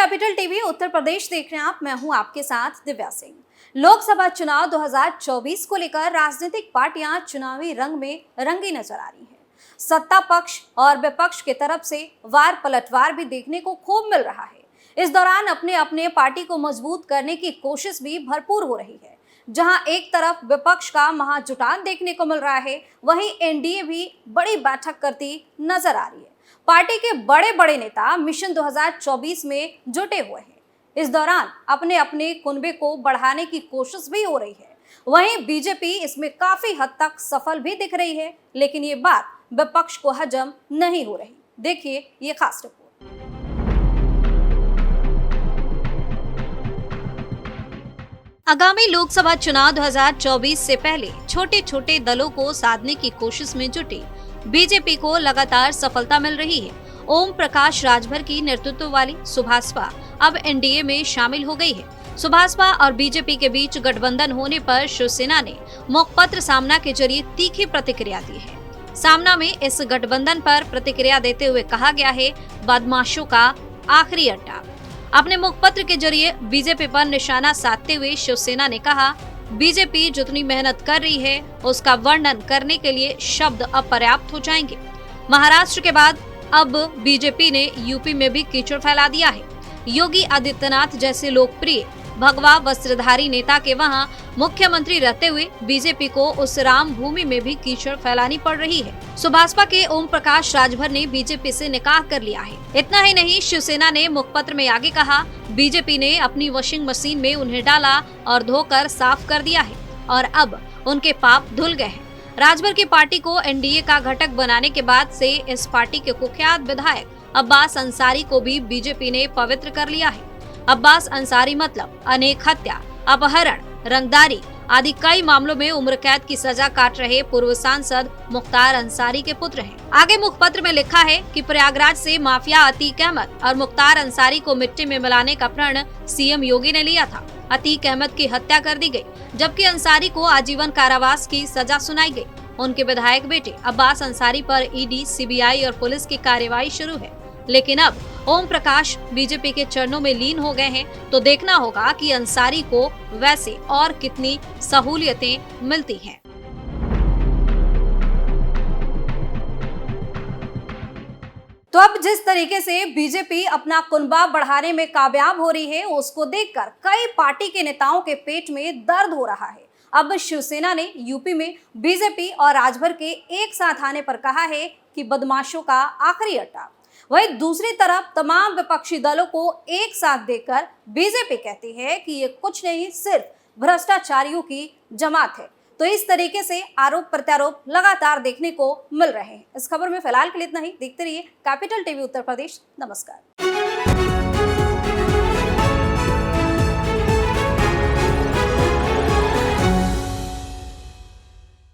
Capital TV Uttar Pradesh देख रहे हैं आप। मैं हूं आपके साथ दिव्या सिंह। लोकसभा चुनाव 2024 को लेकर राजनीतिक पार्टियां चुनावी रंग में रंगी नजर आ रही हैं। सत्ता पक्ष और विपक्ष की तरफ से वार पलटवार भी देखने को खूब मिल रहा है। इस दौरान अपने अपने पार्टी को मजबूत करने की कोशिश भी भरपूर हो रही है। जहां एक तरफ विपक्ष का महाजुटान देखने को मिल रहा है, वहीं एनडीए भी बड़ी बैठक करती नजर आ रही है। पार्टी के बड़े बड़े नेता मिशन 2024 में जुटे हुए हैं। इस दौरान अपने अपने कुनबे को बढ़ाने की कोशिश भी हो रही है। वहीं बीजेपी इसमें काफी हद तक सफल भी दिख रही है, लेकिन ये बात विपक्ष को हजम नहीं हो रही। देखिए ये खास रिपोर्ट। आगामी लोकसभा चुनाव 2024 से पहले छोटे छोटे दलों को साधने की कोशिश में जुटी बीजेपी को लगातार सफलता मिल रही है। ओम प्रकाश राजभर की नेतृत्व वाली सुभाषपा अब एनडीए में शामिल हो गई है। सुभाषपा और बीजेपी के बीच गठबंधन होने पर शिवसेना ने मुखपत्र सामना के जरिए तीखी प्रतिक्रिया दी है। सामना में इस गठबंधन पर प्रतिक्रिया देते हुए कहा गया है, बदमाशों का आखिरी अड्डा। अपने मुखपत्र के जरिए बीजेपी पर निशाना साधते हुए शिवसेना ने कहा, बीजेपी जितनी मेहनत कर रही है उसका वर्णन करने के लिए शब्द अपर्याप्त हो जाएंगे। महाराष्ट्र के बाद अब बीजेपी ने यूपी में भी कीचड़ फैला दिया है। योगी आदित्यनाथ जैसे लोकप्रिय भगवा वस्त्रधारी नेता के वहां मुख्यमंत्री रहते हुए बीजेपी को उस राम भूमि में भी कीचड़ फैलानी पड़ रही है। सुभाषपा के ओम प्रकाश राजभर ने बीजेपी से निकाह कर लिया है। इतना ही नहीं, शिवसेना ने मुखपत्र में आगे कहा, बीजेपी ने अपनी वॉशिंग मशीन में उन्हें डाला और धोकर साफ कर दिया है और अब उनके पाप धुल गए हैं। राजभर की पार्टी को एनडीए का घटक बनाने के बाद से इस पार्टी के कुख्यात विधायक अब्बास अंसारी को भी बीजेपी ने पवित्र कर लिया है। अब्बास अंसारी मतलब अनेक हत्या, अपहरण, रंगदारी आदि कई मामलों में उम्र कैद की सजा काट रहे पूर्व सांसद मुख्तार अंसारी के पुत्र हैं। आगे मुखपत्र में लिखा है कि प्रयागराज से माफिया अतीक अहमद और मुख्तार अंसारी को मिट्टी में मिलाने का प्रण सीएम योगी ने लिया था। अतीक अहमद की हत्या कर दी गई, जबकि अंसारी को आजीवन कारावास की सजा सुनाई गई। उनके विधायक बेटे अब्बास अंसारी पर ईडी, सीबीआई और पुलिस की कार्यवाही शुरू है। लेकिन अब ओम प्रकाश बीजेपी के चरणों में लीन हो गए हैं, तो देखना होगा कि अंसारी को वैसे और कितनी सहूलियतें मिलती हैं। तो अब जिस तरीके से बीजेपी अपना कुनबा बढ़ाने में कामयाब हो रही है, उसको देखकर कई पार्टी के नेताओं के पेट में दर्द हो रहा है। अब शिवसेना ने यूपी में बीजेपी और राजभर के एक साथ आने पर कहा है कि बदमाशों का आखिरी अड्डा। वहीं दूसरी तरफ तमाम विपक्षी दलों को एक साथ देकर बीजेपी कहती है कि ये कुछ नहीं, सिर्फ भ्रष्टाचारियों की जमात है। तो इस तरीके से आरोप प्रत्यारोप लगातार देखने को मिल रहे हैं। इस खबर में फिलहाल के लिए इतना ही। देखते रहिए कैपिटल टीवी उत्तर प्रदेश। नमस्कार।